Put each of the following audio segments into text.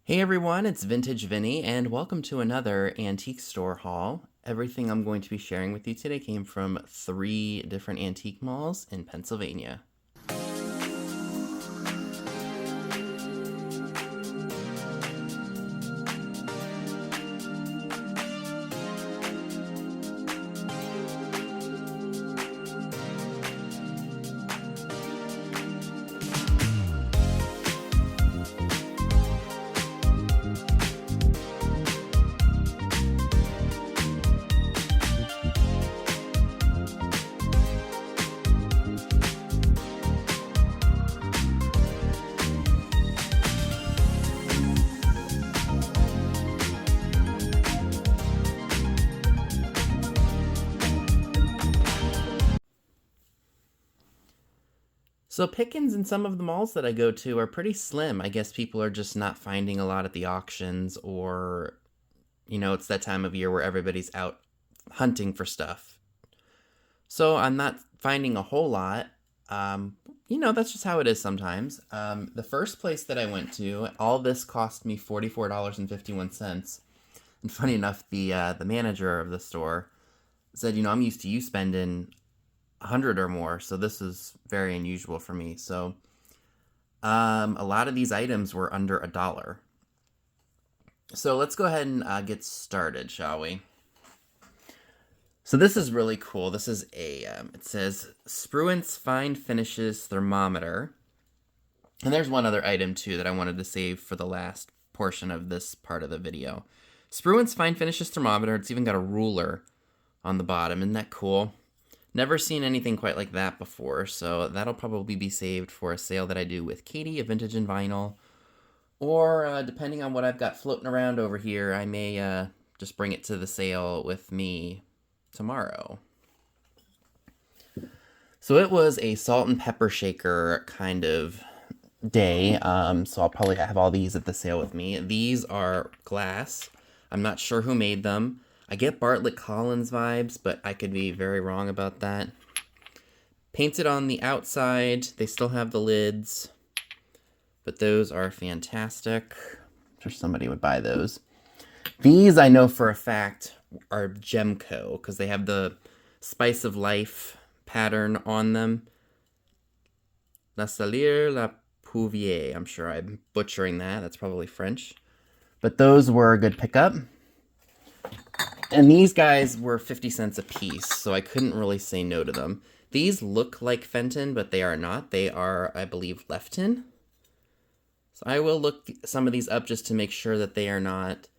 Hey everyone, it's Vintage Vinny, and welcome to another antique store haul. Everything I'm going to be sharing with you today came from 3 different antique malls in Pennsylvania. So pickings in some of the malls that I go to are pretty slim. I guess people are just not finding a lot at the auctions, or, it's that time of year where everybody's out hunting for stuff. So I'm not finding a whole lot. That's just how it is sometimes. The first place that I went to, all this cost me $44.51. And funny enough, the manager of the store said, I'm used to you spending 100 or more, so this is very unusual for me. So a lot of these items were under $1. So let's go ahead and get started, shall we? So this is really cool. This is it says Spruance Fine Finishes Thermometer. And there's one other item too that I wanted to save for the last portion of this part of the video. Spruance Fine Finishes Thermometer. It's even got a ruler on the bottom. Isn't that cool? Never seen anything quite like that before, so that'll probably be saved for a sale that I do with Katie of Vintage and Vinyl. Or, depending on what I've got floating around over here, I may just bring it to the sale with me tomorrow. So it was a salt and pepper shaker kind of day, so I'll probably have all these at the sale with me. These are glass. I'm not sure who made them. I get Bartlett Collins vibes, but I could be very wrong about that. Painted on the outside. They still have the lids, but those are fantastic. I'm sure somebody would buy those. These I know for a fact are Gemco because they have the Spice of Life pattern on them. La Salière La Pouvier. I'm sure I'm butchering that. That's probably French. But those were a good pickup. And these guys were 50 cents a piece, so I couldn't really say no to them. These look like Fenton, but they are not. They are, I believe, Lefton. So I will look some of these up just to make sure that they are not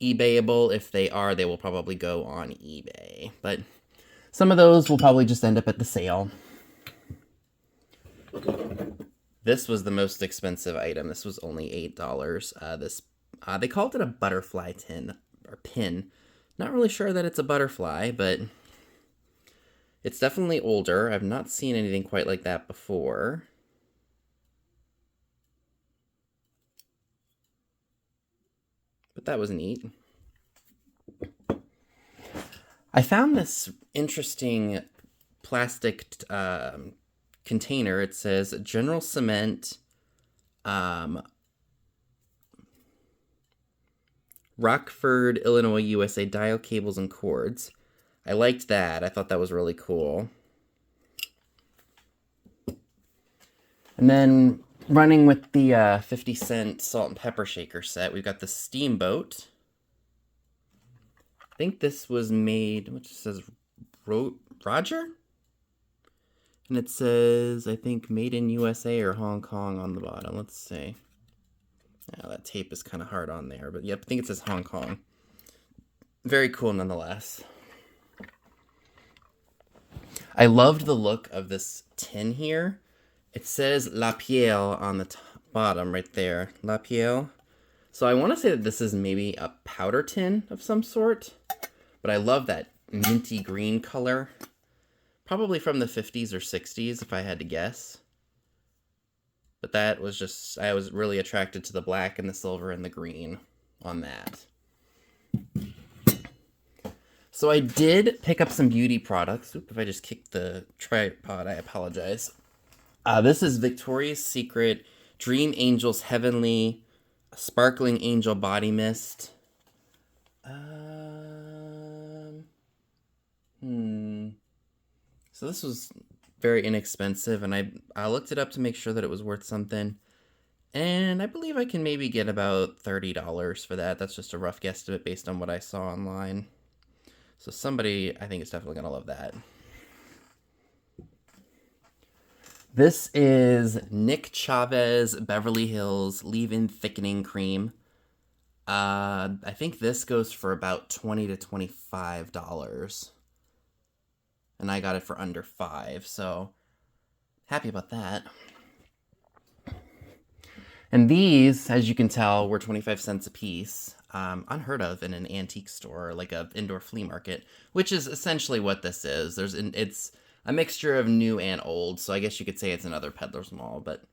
eBayable. If they are, they will probably go on eBay. But some of those will probably just end up at the sale. This was the most expensive item. This was only $8. They called it a butterfly tin or pin. Not really sure that it's a butterfly, but it's definitely older. I've not seen anything quite like that before. But that was neat. I found this interesting plastic container. It says General Cement Rockford, Illinois, USA, dial cables and cords. I liked that. I thought that was really cool. And then running with the 50 cent salt and pepper shaker set, we've got the Steamboat. I think this was made, what says Roger? And it says, I think, made in USA or Hong Kong on the bottom. Let's see. Now, that tape is kind of hard on there, but yep, I think it says Hong Kong. Very cool nonetheless. I loved the look of this tin here. It says La Pielle on the bottom right there. La Pielle. So I want to say that this is maybe a powder tin of some sort, but I love that minty green color. Probably from the 50s or 60s, if I had to guess. But that was just, I was really attracted to the black and the silver and the green on that. So I did pick up some beauty products. Oop, if I just kicked the tripod, I apologize. This is Victoria's Secret Dream Angels Heavenly Sparkling Angel Body Mist. Um, hmm. So this was very inexpensive, and I looked it up to make sure that it was worth something. And I believe I can maybe get about $30 for that. That's just a rough guesstimate based on what I saw online. So somebody, I think, is definitely going to love that. This is Nick Chavez Beverly Hills Leave-In Thickening Cream. I think this goes for about $20 to $25. And I got it for under $5, so happy about that. And these, as you can tell, were 25 cents a piece. Unheard of in an antique store, like a indoor flea market, which is essentially what this is. It's a mixture of new and old, so I guess you could say it's another Peddler's Mall, but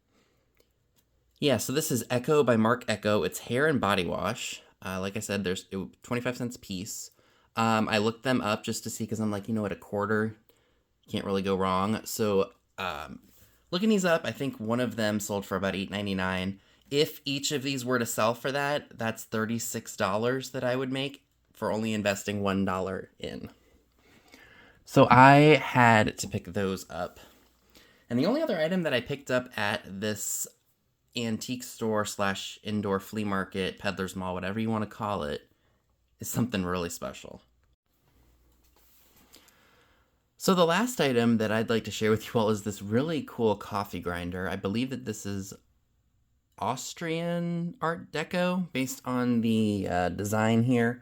yeah, so this is Echo by Marc Ecko. It's hair and body wash. Like I said, there's 25 cents a piece. I looked them up just to see, because I'm like, you know what, a quarter, can't really go wrong. So looking these up, I think one of them sold for about $8.99. If each of these were to sell for that, that's $36 that I would make for only investing $1 in. So I had to pick those up. And the only other item that I picked up at this antique store slash indoor flea market, Peddler's Mall, whatever you want to call it, is something really special. So the last item that I'd like to share with you all is this really cool coffee grinder. I believe that this is Austrian Art Deco, based on the design here.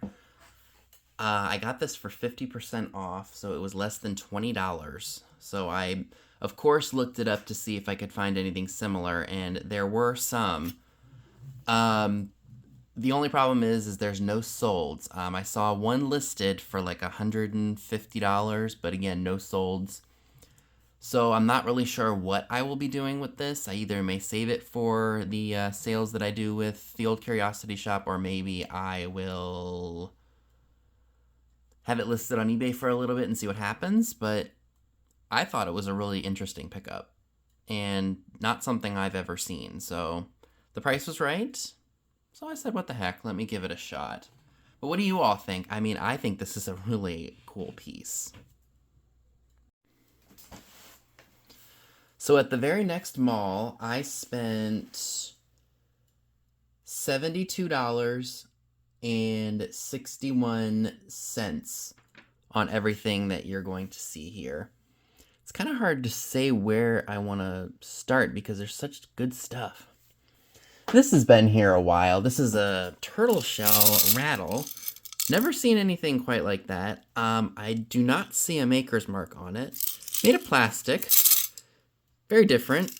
I got this for 50% off, so it was less than $20. So I, of course, looked it up to see if I could find anything similar, and there were some. The only problem is there's no solds. I saw one listed for like $150, but again, no solds. So I'm not really sure what I will be doing with this. I either may save it for the sales that I do with the Old Curiosity Shop, or maybe I will have it listed on eBay for a little bit and see what happens. But I thought it was a really interesting pickup and not something I've ever seen. So the price was right. So I said, what the heck, let me give it a shot. But what do you all think? I mean, I think this is a really cool piece. So at the very next mall, I spent $72.61 on everything that you're going to see here. It's kind of hard to say where I want to start because there's such good stuff. This has been here a while. This is a turtle shell rattle. Never seen anything quite like that. I do not see a maker's mark on it. Made of plastic. Very different.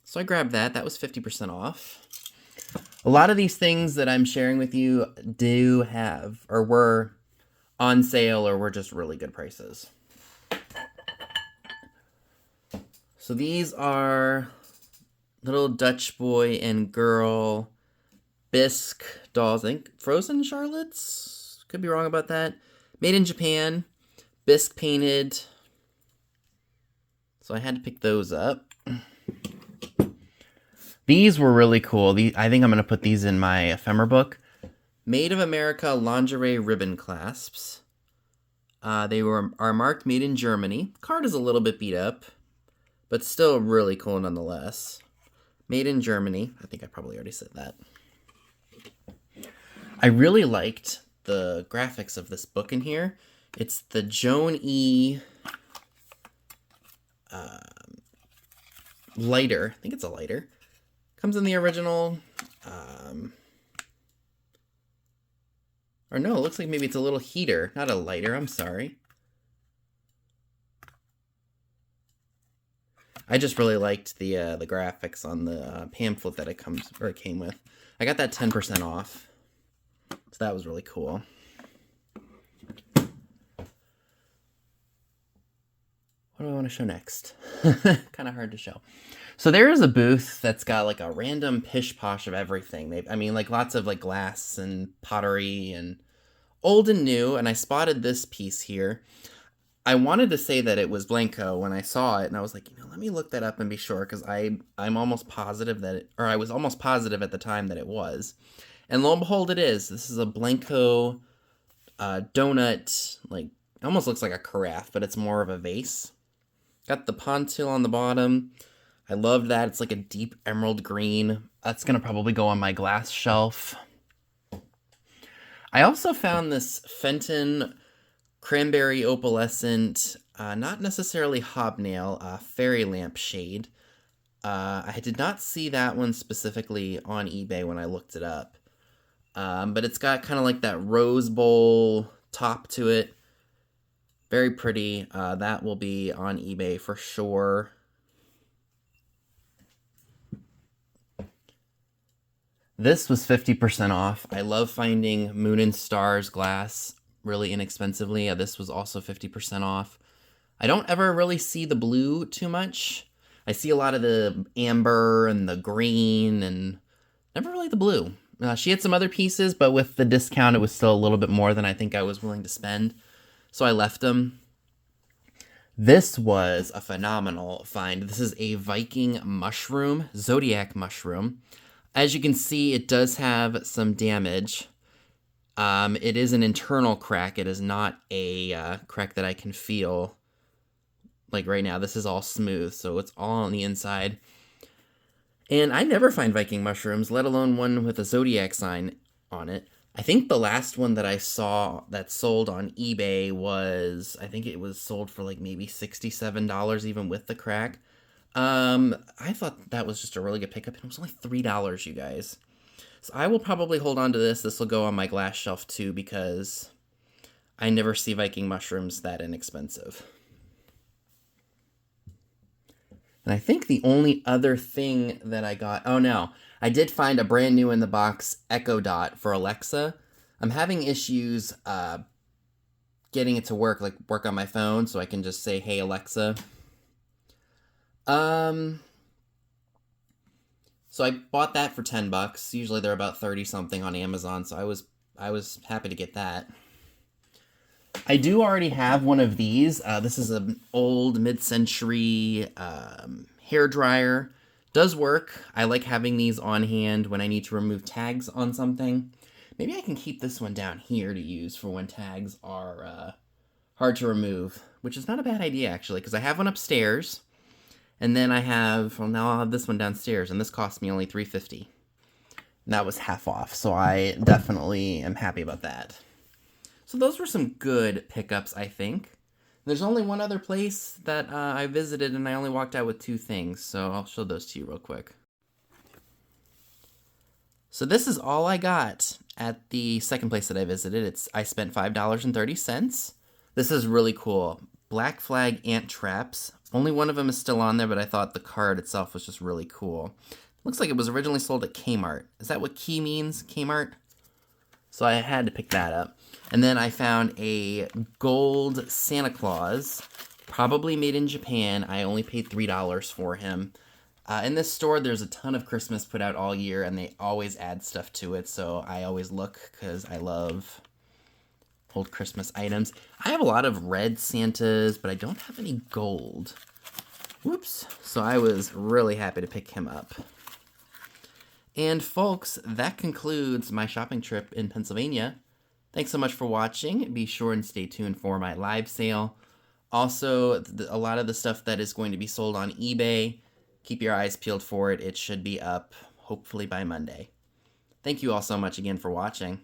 So I grabbed that. That was 50% off. A lot of these things that I'm sharing with you do have, or were on sale, or were just really good prices. So these are little Dutch boy and girl bisque dolls. I think Frozen Charlottes? Could be wrong about that. Made in Japan. Bisque painted. So I had to pick those up. These were really cool. I think I'm going to put these in my ephemera book. Made of America lingerie ribbon clasps. They are marked made in Germany. The card is a little bit beat up, but still really cool nonetheless. Made in Germany. I think I probably already said that. I really liked the graphics of this book in here. It's the Joan E. Lighter. I think it's a lighter. Comes in the original. Or no, it looks like maybe it's a little heater, not a lighter. I'm sorry. I just really liked the graphics on the pamphlet that it came with. I got that 10% off, so that was really cool. What do I want to show next? Kind of hard to show. So there is a booth that's got like a random pish posh of everything. Like lots of like glass and pottery and old and new. And I spotted this piece here. I wanted to say that it was Blanco when I saw it, and I was like, let me look that up and be sure, because I'm almost positive that it, or I was almost positive at the time that it was. And lo and behold, it is. This is a Blanco donut, like, almost looks like a carafe, but it's more of a vase. Got the pontil on the bottom. I love that. It's like a deep emerald green. That's going to probably go on my glass shelf. I also found this Fenton Cranberry Opalescent, not necessarily hobnail, fairy lamp shade. I did not see that one specifically on eBay when I looked it up. But it's got kind of like that rose bowl top to it. Very pretty. That will be on eBay for sure. This was 50% off. I love finding Moon and Stars glass really inexpensively. This was also 50% off. I don't ever really see the blue too much. I see a lot of the amber and the green and never really the blue. She had some other pieces, but with the discount, it was still a little bit more than I think I was willing to spend. So I left them. This was a phenomenal find. This is a Viking mushroom, zodiac mushroom. As you can see, it does have some damage. It is an internal crack. It is not a crack that I can feel. Like right now, this is all smooth, so it's all on the inside. And I never find Viking mushrooms, let alone one with a zodiac sign on it. I think the last one that I saw that sold on eBay was, I think it was sold for like maybe $67 even with the crack. I thought that was just a really good pickup, and it was only $3, you guys. So I will probably hold on to this. This will go on my glass shelf too, because I never see Viking mushrooms that inexpensive. And I think the only other thing that I got, oh no, I did find a brand new in the box Echo Dot for Alexa. I'm having issues getting it to work on my phone, so I can just say, "Hey Alexa." So I bought that for $10. Usually they're about 30 something on Amazon, so I was happy to get that. I do already have one of these. This is an old mid-century hair dryer. Does work. I like having these on hand when I need to remove tags on something. Maybe I can keep this one down here to use for when tags are hard to remove, which is not a bad idea actually, because I have one upstairs. And then I have, well, now I'll have this one downstairs, and this cost me only $3.50. And that was half off, so I definitely am happy about that. So those were some good pickups, I think. There's only one other place that I visited, and I only walked out with 2 things, so I'll show those to you real quick. So this is all I got at the second place that I visited. I spent $5.30. This is really cool. Black Flag ant traps. Only one of them is still on there, but I thought the card itself was just really cool. Looks like it was originally sold at Kmart. Is that what key means, Kmart? So I had to pick that up. And then I found a gold Santa Claus, probably made in Japan. I only paid $3 for him. In this store, there's a ton of Christmas put out all year, and they always add stuff to it, so I always look because I love old Christmas items. I have a lot of red Santas, but I don't have any gold. Whoops. So I was really happy to pick him up. And folks, that concludes my shopping trip in Pennsylvania. Thanks so much for watching. Be sure and stay tuned for my live sale. Also, a lot of the stuff that is going to be sold on eBay, keep your eyes peeled for it. It should be up hopefully by Monday. Thank you all so much again for watching.